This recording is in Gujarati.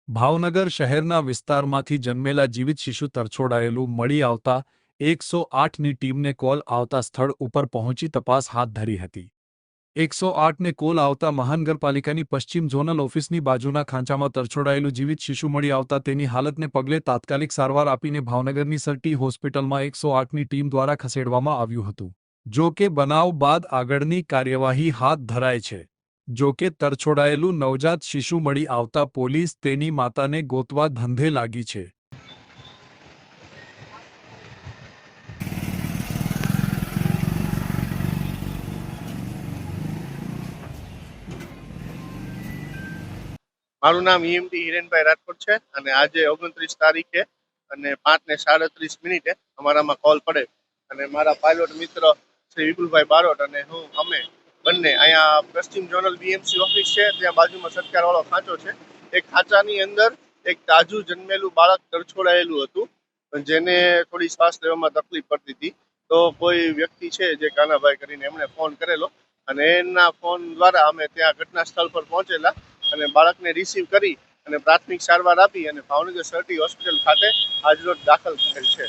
ભાવનગર શહેરના વિસ્તારમાંથી જન્મેલા જીવિત શિશુ તરછોડાયેલું મળી આવતા 108ની ટીમને કોલ આવતા સ્થળ ઉપર પહોંચી તપાસ હાથ ધરી હતી। 108ને કોલ આવતા મહાનગરપાલિકાની પશ્ચિમ ઝોનલ ઓફિસની બાજુના ખાંચામાં તરછોડાયેલું જીવિત શિશુ મળી આવતા તેની હાલતને પગલે તાત્કાલિક સારવાર આપીને ભાવનગરની સરટી હોસ્પિટલમાં 108ની ટીમ દ્વારા ખસેડવામાં આવ્યું હતું। જો કે બનાવ બાદ આગળની કાર્યવાહી હાથ ધરાઈ છે। જો કે તરછોડાયેલું નવજાત શિશુ મળી આવતા પોલીસ તેની માતાને ગોતવા ધંધે લાગી છે। મારું નામ ઈએમટી હિરેનભાઈ રાજકોટ છે અને આજે 29 તારીખે અને 5:37 અમારામાં કોલ પડે અને મારા પાયલોટ મિત્ર શ્રી વિપુલભાઈ બારોટ અને અમે બંને અહીંયા પશ્ચિમ ઝોનલ બીએમસી ઓફિસ છે, ત્યાં બાજુમાં સરકારવાળો ખાંચો છે। એ ખાંચાની અંદર એક તાજું જન્મેલું બાળક તરછોડાયેલું હતું, જેને થોડી શ્વાસ લેવામાં તકલીફ પડતી હતી। તો કોઈ વ્યક્તિ છે જે કાનાભાઈ કરીને એમણે ફોન કરેલો અને એના ફોન દ્વારા અમે ત્યાં ઘટના સ્થળ પર પહોંચેલા અને બાળકને રિસીવ કરી અને પ્રાથમિક સારવાર આપી અને ભાવનગર સરટી હોસ્પિટલ ખાતે આજરોજ દાખલ કરેલ છે।